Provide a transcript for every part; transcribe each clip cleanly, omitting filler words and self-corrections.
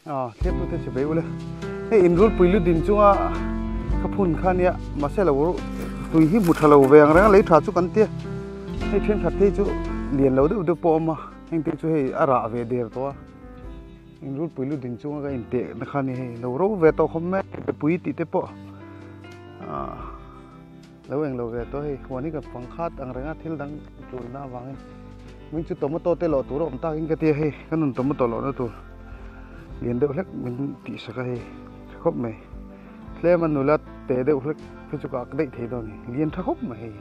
Thế tôi sẽ béo lên. Hey, in rule pui lu din chunga kapun khania masela wo tui hi muthalo veng rang lei tha chu kan tia. Hey, then khat the chu lian lo de po ma. Heng te chu hey ara ve der to. In rule pui lu din chunga ka in te na khani hey lo ro ve to khom me pui ti te po. Lo eng lo ve to hey wani ka pangkhat ang ranga thil dang tu na wangin. Mình chú tomato te lo tu ro ta king ka tia hey kanun tomato lo na tu. Liền đeo lek mình tỉ sạc hay khóc mày lẽ mà nụ lát té đeo lek phải chụp cái đấy thế đó này liền thắc khóc mày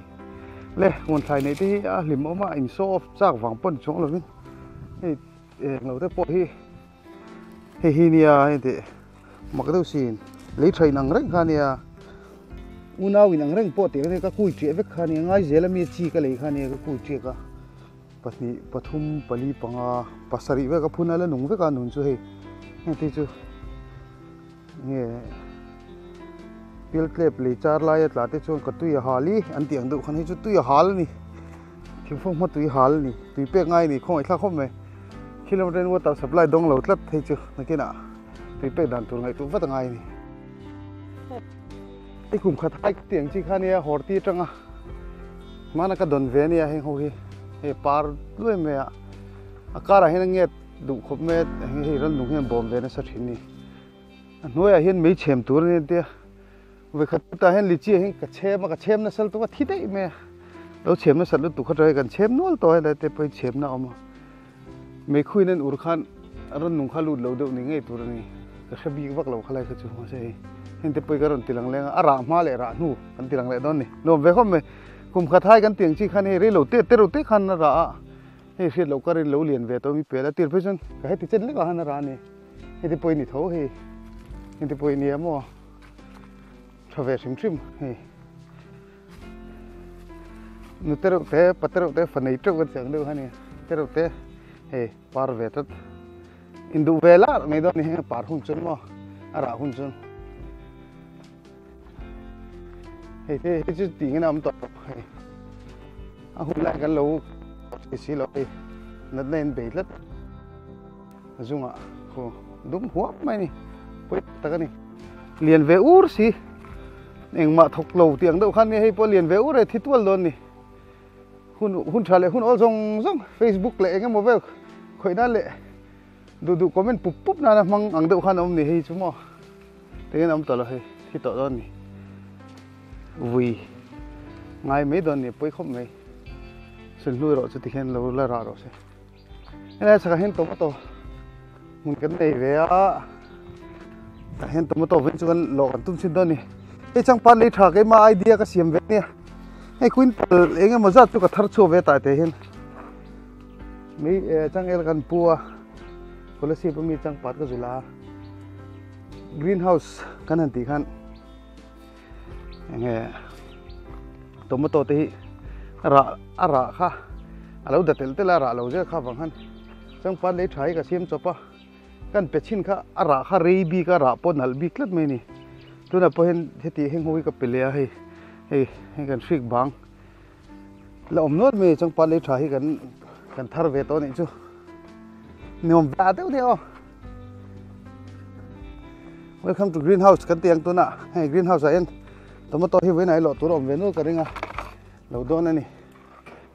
lẽ nguồn thải này thì liềm mà anh so chắc vàng pon xuống rồi mình ngầu thế bỏ hi nia thì mặc cái đầu xin lấy thải năng rách khani unau in năng rách bỏ tiền thì các cùi chuyện với khani ngay dễ là mi chi cái lấy khani các cùi chuyện cả patni pathum pali panga pasari với các phun là nung với cả nung chú hay thì chú nghe build clip lấy char lại là thế chú có tui hali anh tiếng đủ khăn hay chú tui hal nè thiếu phong mất tui hal nè tui bẹc ngay nè không ai khác không mày kilometer water supply đông lâu lắm thấy chú này kia nào tui bẹc đàn tui ngay tui vắt ngay nè cái cùng khát hai tiếng chỉ khăn nè hор ti trăng à mà nó cái đòn vé nè hay không hay par đuôi mày à cả là hay nghe đủ khop mẹ hay rắn đúng hay bom về nó sát hình này nói hiện mấy chém tour này tia về khát ta hiện lichi hiện cả chém nó sel to thi đấy mẹ đâu chém nó sel tụ khát rồi gần chém nuôi to là tia phải chém nào mà mấy khui nên urkhan rắn đúng khá lụt lâu đâu này ngay tour này cái khép bị vác lâu khá lại cái chỗ mà say hiện tia phải cái rắn tilang lên ra mà lại ra nu cái tilang lại đó này nó về không mẹ cùng khát hai cái tiếng chỉ khăn hay rồi lâu tê khăn nó ra hey phía lâu cái lâu liền về tôi mi bể là tiền phải chăng cái thì chân lấy cái hàng ra nè hey thì bơi nị thấu hey thì bơi nị mà cho về trim hey nụ tê đâu té phần này trước vẫn chẳng được nè tê đâu té hey par về tất indu về lá mấy đó nè par hun chân mà ra hun chân hey chứ tiếng cái nào cũng tốt hey hun lại cái lâu xí lỗi nó lên bể lắm dung ạ khô đúng hóa mày nè quên ta cái này liền về ur xí anh mà thọc lầu tiếng đâu khăn hay po liền về ur rồi thì tuôn luôn nè hun trả lại hun all rong Facebook lại cái một về khởi na lệ đủ comment pup na mang ang đâu khăn ông nè hay chúng mà thế nên ông tao là hay thì tao đó nè vì ngày mấy đợt nè bơi không mày xin lỗi rồi chứ thì hiện lâu là ra rồi sẽ nên là hiện tomato muốn cái này về á hiện tomato vẫn chưa ăn lẩu ăn tôm xin đó nè cái chẳng pan lấy thà cái mà idea cái xiêm về nè cái queen anh em mà ra cho cái thar cho về tại thế hiện mấy chẳng el gan pua có lẽ xí mấy chẳng pat cái gì là greenhouse cái này thì khăn nghe tomato thì ra kha alo da tel tela ra lo je kha wang han chang pa le thai ka sim chopa kan pechin kha ara kha rei bi ka ra pon hal bi klat me ni tuna pohen heti heng hoi ka pelea he kan fik bang la omnot me chang pa le thai kan thar ve to ni chu niom va deu neo welcome to greenhouse kan tiang tu na hey greenhouse a en tomato hi ve nai lo tu rom ve no ka ringa lâu đó này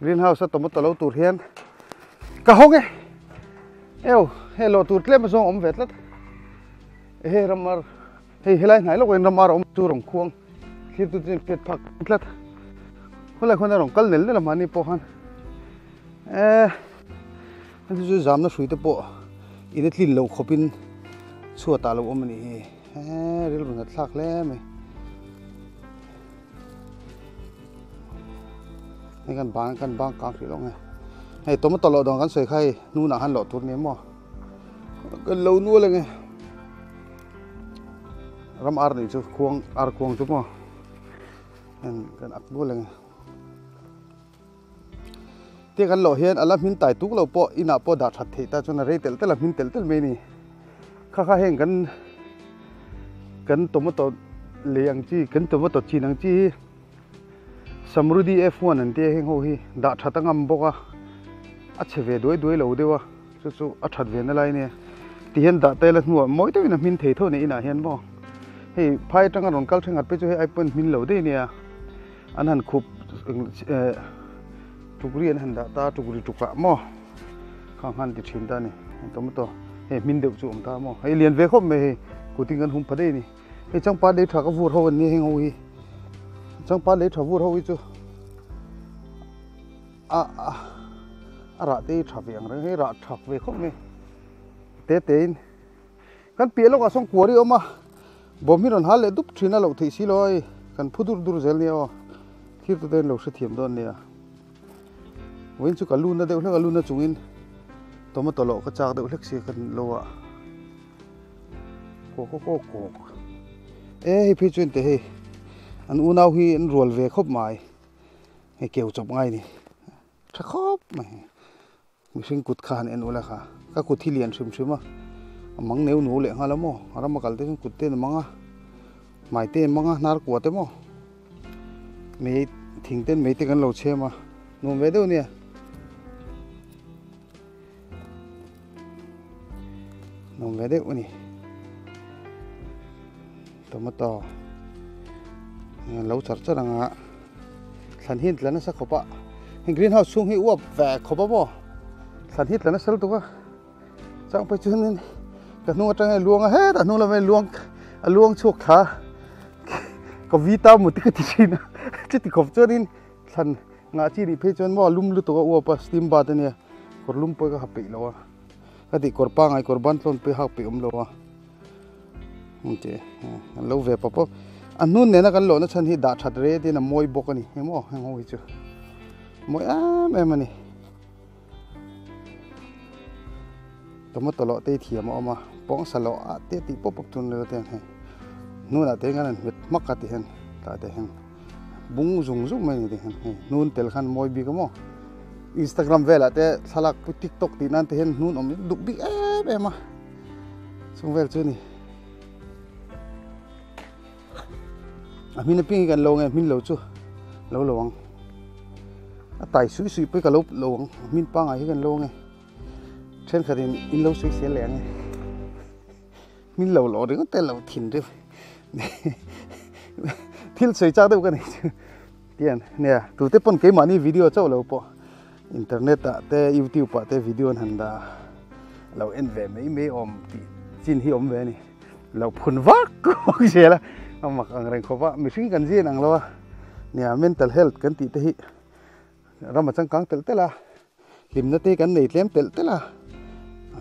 greenhouse tôm tôm lâu tụt hiền cả hông ấy eo hello tụt lên mà xong ông vẹt lắm he ramar he helai này lúc anh ramar ông tu rong khuang khi tụt trên phết phật lắm hôm nay con nào rong cල් nел là mani po han anh chú giảm nó suy tập bộ in lin lâu khopin xua ta lâu ông này real bằng ngắt lạc lắm màyนี่กันบางกลางสิลงไงให้ตัวมันตลอดดองกันใส่ไข่นู่นน่ะหันหลอดทุนนี้มั้งกันเหลวนู่นเลยไงรำอาร์นี่จะควงอาร์ควงจุ๊บมั้งกันอักนู่นเลยไงที่กันหล่อเฮียนอัลลัมหินไต่ตุกเราปออินาปอดาชัดเทตาจนอะไรเตลแต่ละหินเตลไม่นี่ข้าเห็นกันตัวมันตัวเลี้ยงจีกันตัวมันตัวจีนังจีSamrudi F1 นั่นเตี้ยเฮงโหฮีด่าชัดตั้งงำบอกว่าอัดเฉวด้วยเหล่าเดียวว่าจู่ๆอัดชัดเวียนอะไรเนี่ย ti hian da te la hnuah mawi tak in a hmin thei tho ni ina hian mo hei phai tanga ron kal thengat pe chu hei iPhone hmin lo dei nia an han khup tukri an han da ta tukri tuka mo khang han ti thin ta ni to hei hmin deuh chu om ta mo hei lian ve khop me hei kuting kan hum phadei ni hei changpa dei tha ka vur ho an ni heng ho hi changpa dei tha vur ho hi chu ra te tha viang rang hei ra thak ve khop me te in kan pia lo ka song kuari oma bom hi ron hal le dup thina lo thei si loi kan phudur dur zel ni o thir tu den lo se thiam don nia win chu kalun na deuh hlek alun na chungin tomato lo ka chak deuh hlek si kan lo a ko hi phi chuin te he an unau hi an rol ve khop mai he keu chop ngai ni tha khop mai mihring kut khan en ula kha ka kut hi lian shim amang neu nu le nga lamo ara makal te kut te manga mai te manga nar ko te mo me thing ten me te kan lo che ma nu ve do nia nu ve de uni tomato lo char charanga than hin tlana sa khopa greenhouse sung hi uap ve khopa mo than hi tlana sel tu ka chang pe chun ka nu atang luang a he ta nu la me luang chuk kha ko vita mu ti ka ti china chi ti khop chorin than nga chi ri phe chon mo lum lu to uap steam ba te ne kor lum po ka hapi lo ka ti kor pa ngai kor ban tlon pe hak pe lo wa mute lo ve pa po anun ne na kan lo na chan hi da that re te na moi bok ani hemo heng ho chu moi me mani tomato lo te thiam oma pong salo a te ti pop pop tun le te he nu na te ngan mit mak ka ti hen ta te hen bung zung mai ni te hen nun tel khan moi bi ka mo Instagram vela te salak pu TikTok ti nan te hen nun om duk bi ma sung vel chu ni amin ping kan lo nge min lo chu lo lowang a tai sui pe ka lo lowang min pa ngai kan lo nge chen kharin in lo sui se leng min lo de te lo thin de thil soi cha de kan ni tian ne tu te pon ke mani video chaw lo po internet ta te YouTube pa te video han da lo en ve me om ti chin hi om ve ni lo phun vak ko se la amak ang reng khopa mihring kan zin ang lo nia mental health kan ti te hi rama chang kang tel tela limna te kan nei tlem tel tela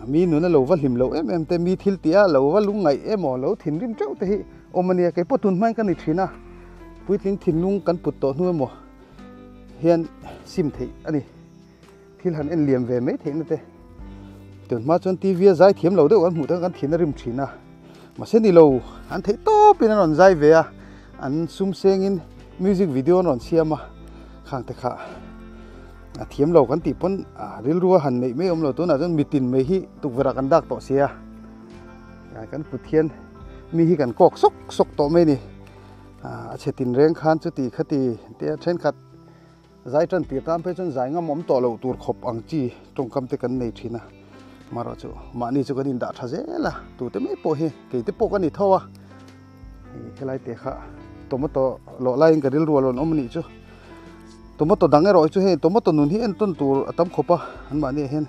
mi nu na lo wa lim lo em te mi thil tia lo wa lung ngai emo lo thin rim chau te hi omania ke potun mai kan ni thina puitling thin lung kan put to nu mo hian sim thei ani thil han en liam ve me thei na te tun ma chon tv zai thiam lo de an mu ta kan thin rim thina mà xem đi lâu anh thấy tốt bên nó dai về à anh sum sengin music video nó xem mà khang te kha thiếm lâu kan ti pon ril ruwa han nei me om lo to na jon mitin me hi tuk vera kan dak to sia ya kan puthian mi hi kan kok sok to me ni chetin reng khan chu ti khati te then khat zai tran pi tam pe chon zai nga mom to lo tur khop ang chi tong kam te kan nei thina maro chu mani chu kan in da tha zela tu te me po hi ke te po kan ni thowa kelai te kha tomato lo lai ka ril ruwa lon omni chu tomato dange ro chu he tomato nun hi en ton tur atam khopa an ma ni hen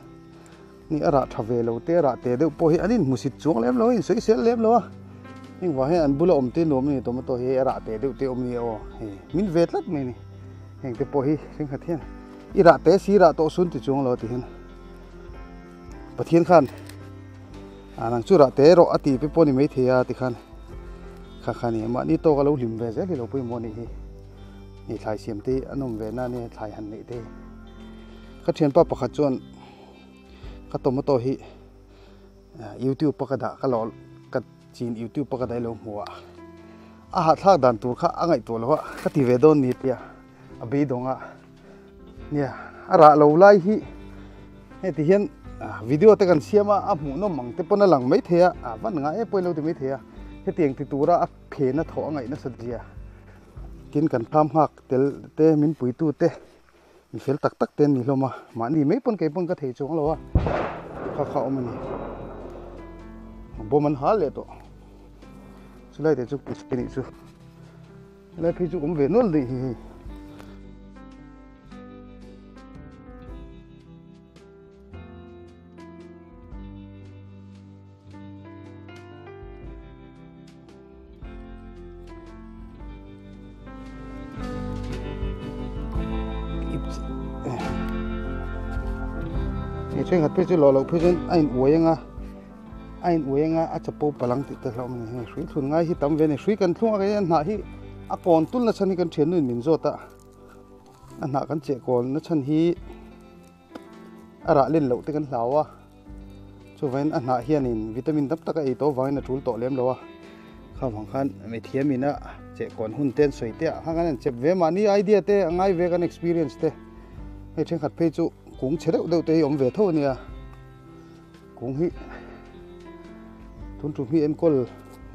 ni ara thave lo te ra te de po hi anin musit chuang lem lo in soi sel lem lo ning wa he an bula om te nom ni tomato he ara te de te om ni o he min vet lat me ni heng te po hi sing khathian ira te si ra to sun ti chuang lo ti hen pathian khan anang chu ra te ro ati pe poni me thia ti khan kha khani ma ni to ga lo lim ve ze lo pui mo ni hi ni thlai siam te anom ve na ni thlai han nei te ka thian pa pakha chon ka tomato hi YouTube pa ka da ka lo ka chin YouTube pa ka dai lo huwa a ha thak dan tur kha angai to lo ka ti ve don ni tia abi donga nia ara lo lai hi he ti hian video te kan siama a mu no mang te pona lang mai thea van nga e poilo te mai thea he tiang ti tura a phe na tho ngai na sadria kin kan tham hak tel te min pui tu te mi fel tak tak ten ni loma ma ni mai pon ke pon ka thei chong lo wa kha kha omani bố mình há lệ tổ chú lấy để chú cái này chú lấy khi chú cũng về luôn điช่วยหัดเพื่อจะรอเราเพื่อจะไอ้หัวยังไงอาจจะปูพลังติดแต่เราเนี่ยช่วยทุนง่ายที่ตั้มเวเนี่ยช่วยกันทุ่งอะไรหนาที่อาก่อนตุ้นละชันที่กันเทียนนู่นมินโซตะอันหนากันเจก่อนละชันที่อะไรเล่นเหลวที่กันเหลาวะช่วยอันหนาเฮียนินวิตามินตับตะไอโตวางในทุนโตเลี้ยมแล้ววะข้าวของขันไม่เทียมินะเจก่อนหุ่นเต้นสวยเตะข้างนั้นเจ็บเวมานี่ไอเดียเตะง่ายเวกัน experience เตะให้เช่นขัดเพจุcũng chế độ đầu tiên ông về thôi nè cũng hi thun trùng hi em col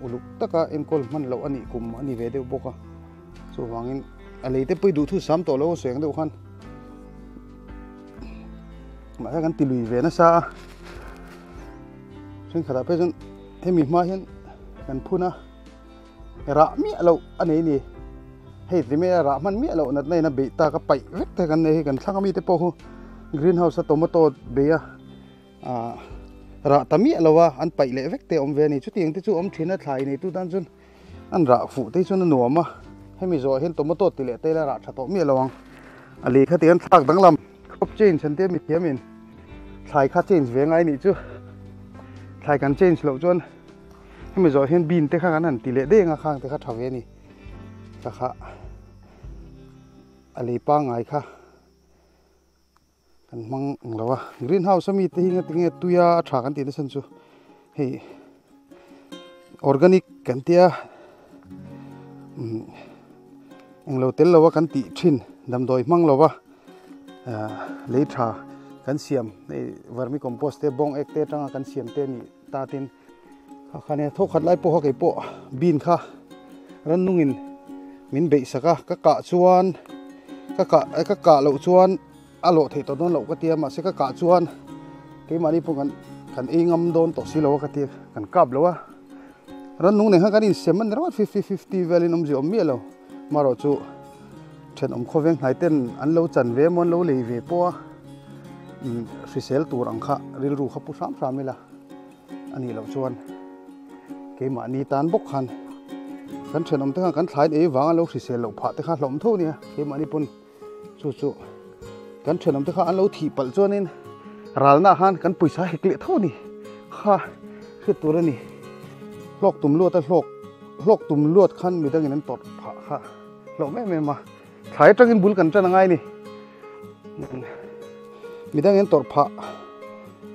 lục tất cả em col man lâu anh cùng anh về đều bốc à số vàng anh lấy tới bây đủ thứ sắm tổ lâu sướng đâu khăn mà cái tì lùi về nó xa xin khởi bây giờ em mình mai hiện gần phun à rạ mía lâu anh ấy nè hay thì mía rạ man mía lâu này nó bị ta cái bậy vết thế gần này gần sang mi tới po greenhouse tomato bia ra tami alawa an pai le vek te om ve ni chu tiang te chu om thina thlai ni tu dan chun an ra fu te chun no ma hemi zo hen tomato ti le te la ra tha to mi lawang ali kha tian thak dang lam khop chen chan te mi thiamin thlai kha change ve ngai ni chu thlai kan change lo chun hemi zo hen bin te kha kan an ti le de nga khang te kha thawe ni ta kha ali pa ngai kha kan mang lawa greenhouse mi te hinga tinge tuya tha kan ti de san chu hei organic kan tia englo tel lawa kan ti thin dam doi mang lawa le tha kan siam nei vermi compost te bong ek te tanga kan siam te ni ta tin kha ne thok khat lai po ha ke po bin kha ran nungin min be saka ka chuan ka lo chuan alo thei to don lo ka tia ma se ka chuan ke mani pu kan engam don to si lo ka tia kan kap lo wa ran nung ne ha kan in seman ro 50 valin om ji om mi lo maro chu then om khoveng hai ten an lo chan ve mon lo le ve po risel tur ang kha ril ru kha pu sam mila ani lo chuan ke mani tan bok khan kan then om te kan thlai e wang lo risel lo pha te kha hlom tho ni ke mani pun chu kan thenam te kha an lo thi pal chuanin ralna han kan puisa hekle thoni kha khi turani hlok tum luat a hlok tum luat khan midangin an tot pha kha lo me ma thlai tangin bul kan chana ngai ni midangin tot pha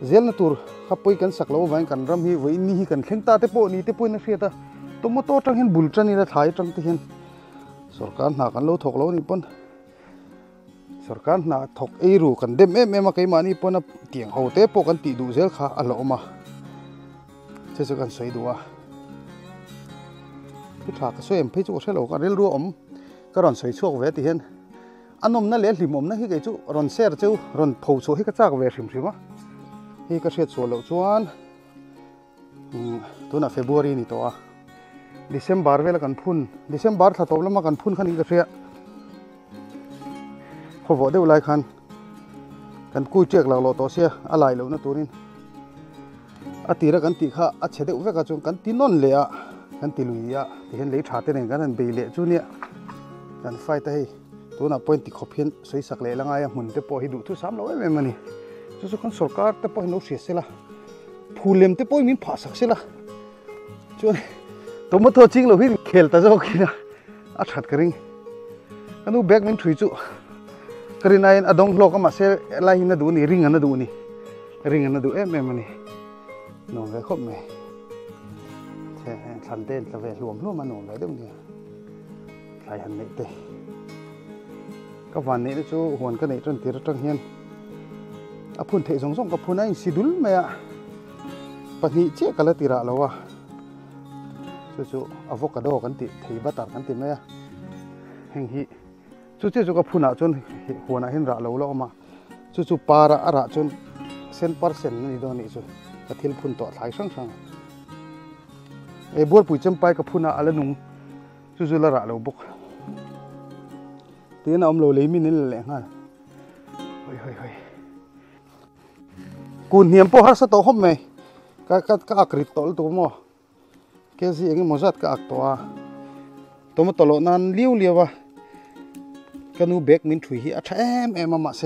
zel na tur kha poi kan saklo wain kan ram hi wei ni hi kan thlengta te po ni te poi na hriata tomato tangin bul chani la thlai tang te hin sarkar na kan lo thok lo ni pon sarkar na thok eru kan dem em kai mani pona tiang ho te po kan ti du zel kha alo ma che chu kan soi duwa pi tha ka soem phe chu thelo ka rel ru om ka ron soi chuak ve ti hen anom na le hlim om na hi ke chu ron ser chu ron pho chu hi ka chak ve hrim hrim a hi ka hret chu lo chuan tuna february ni to a december vel kan phun december tha to lama kan phun khan hi ka hriaขบวดเดี๋ยวไล่คันกันกู้เชือกหลักโลตัวเสียอะไรเหล่านั้นตัวนี้ตีระกันตีข้าเฉดเอุเวกจงกันตีนนเลยอ่ะกันตีลุยอ่ะที่เห็นเลยชาเตนกันนั่นเบลเล่จูเนี่ยกันไฟแต่ให้ตัวน่ะพอยติขบเพี้ยนสวยสักเลยละไงหุ่นเตปอให้ดูทุกซ้ำเราไอ้แม่มันนี่สุดๆกันสกการเตปอให้เราเสียเสียละผู้เลี้ยมเตปอให้มีผ่าสักเสียละจวนตัวมันตัวจริงเราพี่เขลแต่จะโอเคนะอาชัดกระริงกันดูแบกมันถุยจุกรีนายอดงโลกมาเสลายนัดดูนี่ริงนัดดูนี่ริงนัดดูแม่มันนี่น้องเลยคบไหมแค่ทันเต้นตะเวรวมมันน้องเลยเดี๋ยวนี้หลายหันนี่เต้ก็วันนี้จู่หวนกันนี่จนตีรถจังเฮียนพุ่นเทส่งกับพุ่นไอ้สิดุลไหมอ่ะปนิเจ๊กันเลยตีระแล้ววะจู่อะโวคาโดกันติถีบัตตากันติไหมอ่ะแห่งฮีจู่กับพุ่นอ่ะจนหัวน่ะเห็นระแล้วมาจู่ปาระอะระจนเส้น%นี่โดนนี่จู่กระทิลพุ่นต่อหลายช่าง บัวปุ๋ยจำไปกับพูน่ะอะไรนุ่งจู่ๆละระเราบุกตีนอมโลเลยมินิแหละฮะเฮ้ยกูเนียมพอฮัสโตหอมไหมก็อักริตโตลตัวมั้งแค่สิเองมันจัดก็อักตัวมันตลอดนั้นเลี้ยววะกันนูเบกมินถุยอัดเอ็มมาเส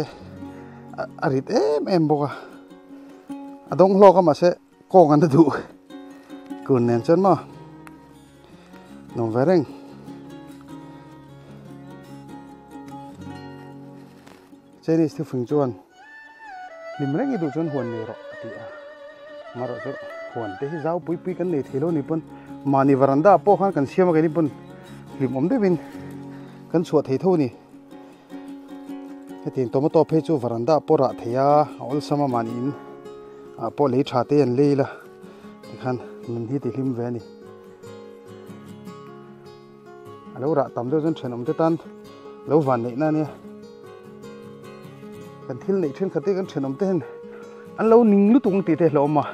อริตเอ็มบอกว่าดงโลก็มาเสกองกันดูกูเนียนจนมั้งน้องเวรงเจนี่สที่ฝึกจวนลิมเร่งอีดูจนหัวเนรอตีมารอจหัวเตะเจ้าปุยกันเนี่ยเทโลนี่ปุ่นมานี่วารันดาพ่อข้างกันเชื่อมากันนี่ปุ่นลิมอมได้บินกันสวดเทโทนี่ไอ้ทีตัวมาตัวเพจูวารันดาปอระเทียเอาลสมามานินปอเลยชาเตียนเลยละที่ขันมันที่ติลิมเวนี่แล้วระตำด้วยจนเฉนอมเตตันแล้ววันนี้นั่นเนี่ยกันที่ไหนเช่นขัดที่กันเฉนอมเต้นอันเรานิ่งลุตุงตีเตะเรามา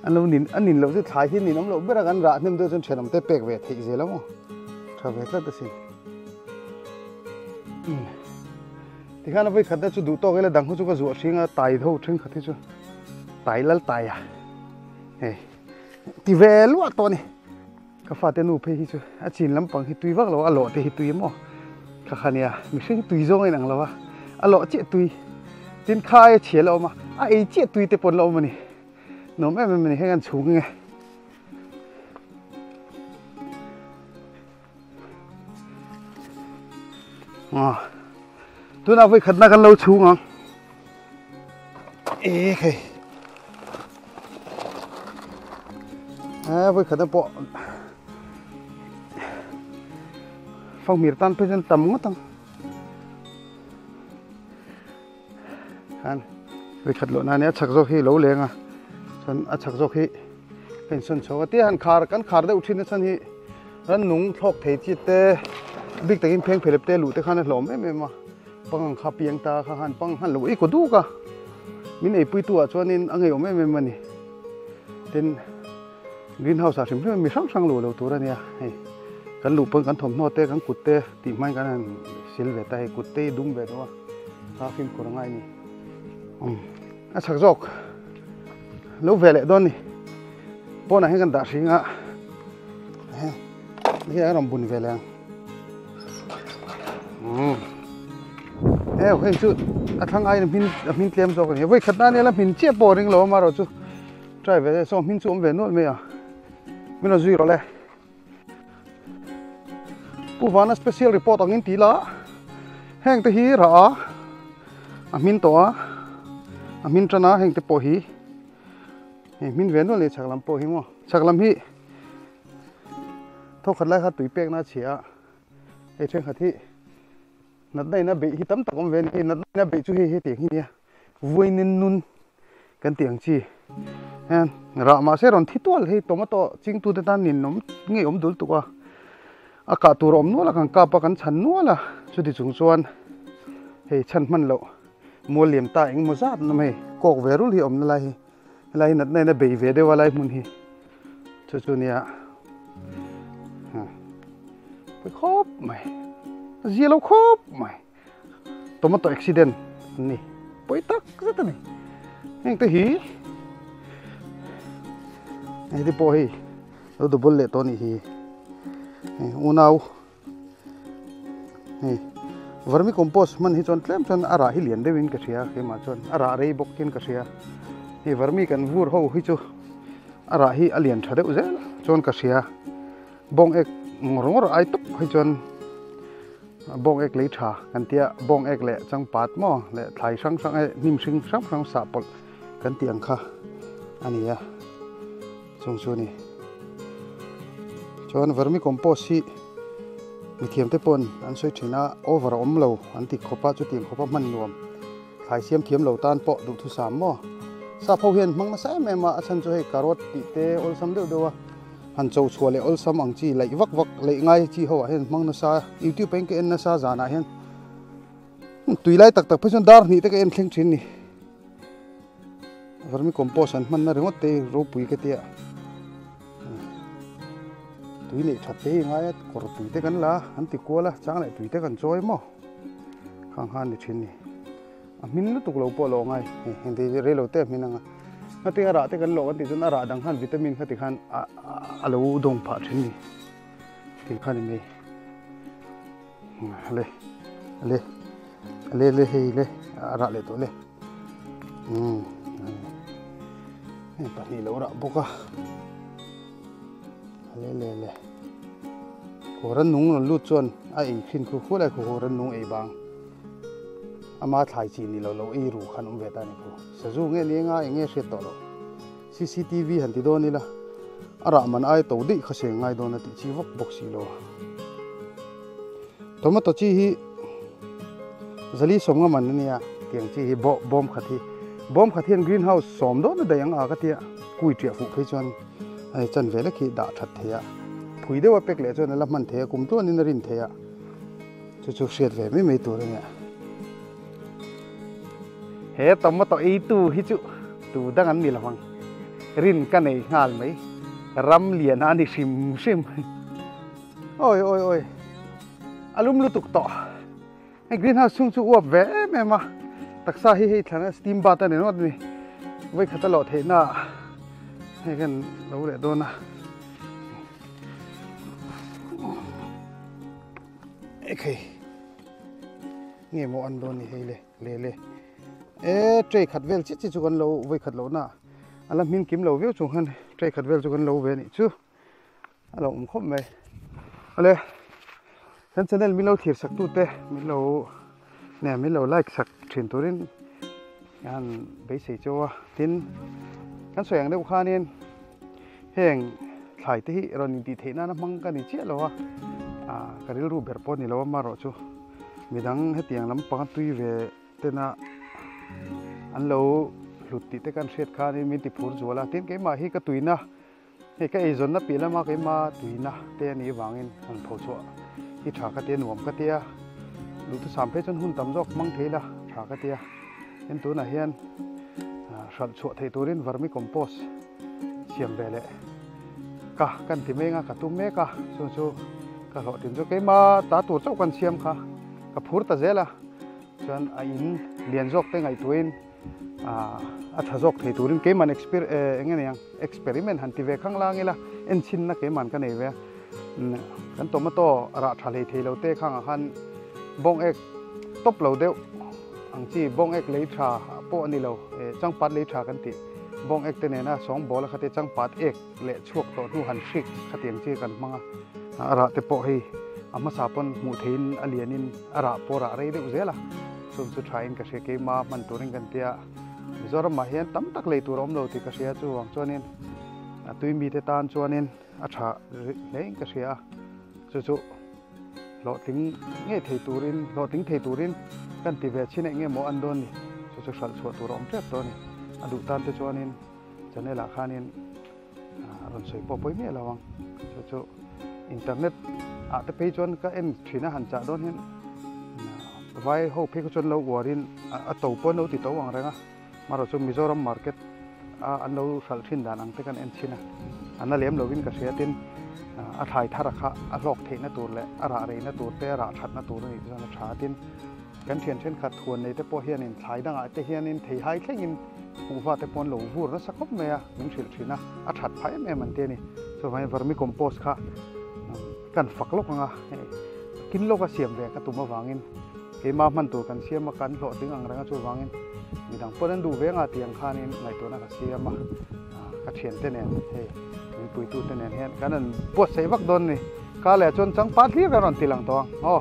อันเรานิ่งเราจะถ่ายที่นี่น้ำเราเบื่อกันระนิ่มด้วยจนเฉนอมเตะเปกเวทีเสียแล้วมั้งชาวเวทีตัดสินที่ข้าเราไปขัดได้จุดดูโตกันแล้วดังเขาจุกจุกชิงตายเท่าชิงขัดที่จุดตายแล้วตายอ่ะเฮ้ที่เวลว่าตัวนี้ก็ฟาเตนูเพฮิจุอาจินลำปังฮิตุยวักเราอร่อยเตฮิตุยมั้งข้าขันเนี่ยมิเช่ตุยจงไอ้หนังเราวะอร่อยเจี๊ยตุยจินคายเฉียเรามาไอ้เจี๊ยตุยเตปนเรามานี่หนูแม่มันให้กันชูงไงตัวน่าไปขัดนักกันเราชูงอ่ะเฮ้ยไปขัดนักปอฟังมีตันเพื่อนต่ำงตั้งฮันไปขัดโลนาเนี่ยชักโจฮีเหลวเลี้ยงอ่ะฉันชักโจฮีเป็นส่วนโชว์ที่ฮันขาร์กันขาร์ได้อุทิศในฉันฮีรันนุ่งทอกเทจิตเตบิ๊กแต่กินเพียงเพลิดเตลุแต่ขันหลอมไม่มาปังขับเพียงตาขันปังฮันหลวอีกก็ดูกะมินไอปุยตัวชวนนินอังเอ๋อไม่มันนี่เต็นกรีนเฮาส์สิ่งที่มันมีช่างหลวเราตัวเนี่ยกันหลุดเพิ่งกันถมโนเต้กันกุดเต้ตีไม้กันสิลเวตไอกุดเต้ดุ้งเวตัวคาฟิมโครงไงนี่ชักจอกแล้วเวลดอนนี่พอไหนให้กันด่าสิงะนี่ไอ้รำบุญเวลงเฮ้ยจุดทั้งไอ้มินเตรียมจอกนี่เว้ยขัดหน้าเนี่ยแล้วมินเจี๊ยบปอริงเรามาเราจุดใช่เว้ยส่งมินจุ่มเวนู่นไม่อ่ะมินเอาจุยเราเลยผู้ว่าน่ะ special report อังอินตีละแห่งตะฮีหรอมินตัวมินจะน่าแห่งตะปอฮีมินเวียนนู่นเลยชักลำปอฮีมั้งชักลำฮีทุกขัดไล่ขัดตุยเปียกน่าเฉียไอ้เชิงขัดที่นัดได้น่ะเบยฮิตั้มตะกอมเวียนนัดได้น่ะเบยจุเฮเตียงฮีเนี่ยวัยนินนุนกันเตียงจีระมาเสรอนที่ตัวเลยตัวมาตัวจริงตัวเด็ดนินน้ำเงี้ยดูลตัวอากาศตัวร้อนนัวละกันกาปกันฉันนัวละสุดที่สูงส่วนฉันมันแล้วมัวเหลี่ยมตาเองมัวซาดนั่นไม่กอกเวรุลีอะไรนัดในน่ะเบยเวเดวอะไรมุนฮีจู่ๆเนี่ยไปครบไหมเสียแล้วครบไหมตัวมาตัวอุบิเหตุนี่ไปตักซะตัวนี้ยังตัวหีไอ้ที่ปอยเราดูบุลเล่ตัวนี้ฮีอุณาววาร์มิคอมโพสมันฮิจอนเตลมจนอาราฮิเลียนเดวินกษยาเขมาจนอาราเรย์บกกินกษยาวาร์มิกันวูร์เขาฮิจูอาราฮิอเลียนชาเดอุเซลจนกษยาบงเอกงรไอตุกฮิจอนบงเอกเลยชากันเตียบงเอกเละจังปัดหม้อเละถ่ายช่างไอ้นิ่มชิงช่างสาปลกันเตียงค่ะอันนี้อะจงชูนี่จนวาร์มิคอมโพสที่มีเทียมเตปนอันสวยชนะโอเวอร์อมเหลาอันติขบจุดเตียงขบมันรวมขายเสียมเทียมเหลาตานเปาะดูทุสามหม้อซาพเฮียนมังมาใส่แม่มาฉันจะให้การอดติเตอลซัมเดียวดูว่าหันโจชัวเลยอลซัมอังจีไหลวักไหลง่ายจีหัวเห็นมังนัสซายูทูบเป็นก็เอ็นนัสซาจานะเห็นตุยไล่ตักเพื่อนดาร์นี่แต่ก็เอ็นเข่งชินนี่วาร์มิคอมโพสต์มันน่าเรื่องว่าเตะรูปุยกันเตีย tui này chặt thế ngay cột tui thếกันละอันติกัวละจ้างเลยtui thếกันจอยมั้งข้างหันดิชินนี่มินลุตุกเราปอลงไงเห็นที่เรื่องเราเต้มินังอ่ะที่อาราที่กันโลกันที่จนอาราดังหันวิตามินที่ขันเราดงผ่าชินนี่ที่ขันนี่เลยเฮ้ยอาราเลยตัวเลยนี่ปนี่เราละบุกอ่ะเลยโหรันนุ่งลุดจนไอ้ขึ้นคู่อะไรคู่โหรันนุ่งไอ้บางอามาถ่ายจีนี่เราไอ้รู้ขันเวทานี่คู่สจูเงี้ยนี่ง่ายเงี้ยเสียต่อเรา CCTV หันที่โดนนี่ละอารามันไอ้ตัวดิเขาเสียงง่ายโดนนั่นที่ชีวกบกสีโลตัวมาตัวจีฮีจะรีสมกับมันนี่อ่ะเกี่ยงจีฮีบอมขัดที่กรีนเฮาส์สมโดนได้ยังอากาศที่กุยเจียฟุกให้จนไอ้จันเวลขี้ด่าชัดเทียผุยได้ว่าเป็กเหลือจนนั่นละมันเทียกุมตัวนี่นรินเทียจู่ๆเสียดเวไม่มีตัวเลยเนี่ยเฮ้ตัวมาตัวอีตูฮิจุตูดังนั้นมีละมั้งรินกันไอ้งานไหมรำเลียนอันนี้ชิมโอ้ยอารมณ์ลุตุกต่อไอ้กรีนเฮาส์สุ่งๆว่าแหวแม่มาตักซาให้ทางนั้นสตีมบาตันเนี่ยว่านี่ไว้ขัดตลอดเทน่าให้กันเราเลยโดนนะโอเคเงี้ยโมอันโดนนี่ให้เลยใจขัดเวลจิจุกันเราไว้ขัดเราหน้าอะไรมินกิมเราเวลจุกันใจขัดเวลจุกันเราเวนี่ชูเราคบไหมอะไรฉันจะได้มีเราเทียบสักตู้เต้มีเราเนี่ยมีเราไล่สักเทรนตัวนี้งานไปเสียจัวทิ้นกันสวยอย่างเดียวข้านี่แห่งถ่ายที่เราหนีดีเทน่านะมังกันนี่เชี่ยเราวะกันรู้แบบปนนี่เราว่ามาหรอชูมีดังให้เตียงลำปังตุยเวเตน่าอันเราหลุดติดกันเสียดข้านี่มีติดผูจัวละทิ้นเกี่ยมาให้กระตุยนะให้ก็ไอ้จนนับปีแล้วมาเกี่ยมาตุยนะเตนี่วางเงินอันพอชัวที่ฉากกระเตียนหวมกระเตียดูที่สามเพชรจนหุ่นต่ำจอกมังเทละฉากกระเตียเห็นตัวน่ะเฮียนสัตว์ชัวเทตัวนี้วาร์มิคอมโพสเสียมเบลเล่กะกันที่เมงกะตุ้มเมกะสู้กะหล่อถึงจะเกี่ยมาตาตัวเจ้ากันเสียมค่ะกะพูดตาเจละจนไอ้อินเลียนจอกเต็งไอ้ตัวอินอัฐจอกเทตัวนี้เกี่ยมันเงี้ยยังเอ็กซ์เพร์เมนต์หันที่เวข้างล่างนี่ละเอ็นชินนะเกี่ยมันกันเอเวกันตัวมาโตราชาเลเทเราเตะข้างหันบงเอกตบเราเดียวอังจีบงเอกเลยชาพวกนี้เราจังปัดเลยชากันติบงเอกเตเนี่ยนะ2 บอลแล้วเขาเตะจังปัดเอกเละช่วงตัวนู่หันชิกเขาเตียงจีกันมั้งระเตะโปให้อามาสาปนหมู่เทนอเลียนินระปอระอะไรเดี๋ยวเสียละสุดท้ายก็เสียเกมามันตัวนึงกันเตียมิจฉามาเห็นตั้มตักเลยตัวรำเราที่ก็เสียจู่วังจวนินตุยมีเตตานจวนินอาชาเลยก็เสียจู่หล่อถึงเงี้ยเทตูรินหล่อถึงเทตูรินกันติเวชินเงี้ยโมอันโดนนี่จู่สัลชัวตัวรำเจ็บตัวนี่อดุตันเตจวนินจะในหลักฐานินรันสวยปอยไม่ระวังจู่อินเทอร์เน็ตอาจจะไปจนก็เอ็นทีน่าหันจ่าโดนเห็นไว้เขาเพื่อจนเราวารินตัวปนเราติดตัววังแรงอ่ะมาเราจู่มิโซรัมมาร์เก็ตอันเราสัลชินดานังเตกันเอ็นชินะอันนั้นเลี้ยมเราวินกับเสียตินถ่ายทาระคะหลอกเทนตัวและอะไรนะตัวเตะระชัดนะตัวนี่จะมาชาตินกันเทียนเช่นขัดทวนในแต่พอเฮียนินถ่ายดังแต่เฮียนินถ่ายให้แค่ยินหูฟ้าแต่ปนหลงหูแล้วสักคบเมียมันเฉลี่ยนะชัดไพ่เมียมันเตนี่ส่วนไปวาร์มิคอมโพสค่ะกันฝักโลกงะกินโลกก็เสียมแหวกกระตุ้มมาวางเงินเฮมามันตัวกันเสียมากันหล่อถึงอังแรงก็ช่วยวางเงินมีดังปนนั้นดูเวงอาเตียงข้านี่ในตัวนั้นก็เสียมากระเทียนเตเนี่ยเฮ้มีปุ๋ยตู้เตเนี่ยเห็นกันนั้นปวดใส่วักโดนนี่กาแหล่จนจังปัดเรียกันนอนตีหลังตัวอ๋อ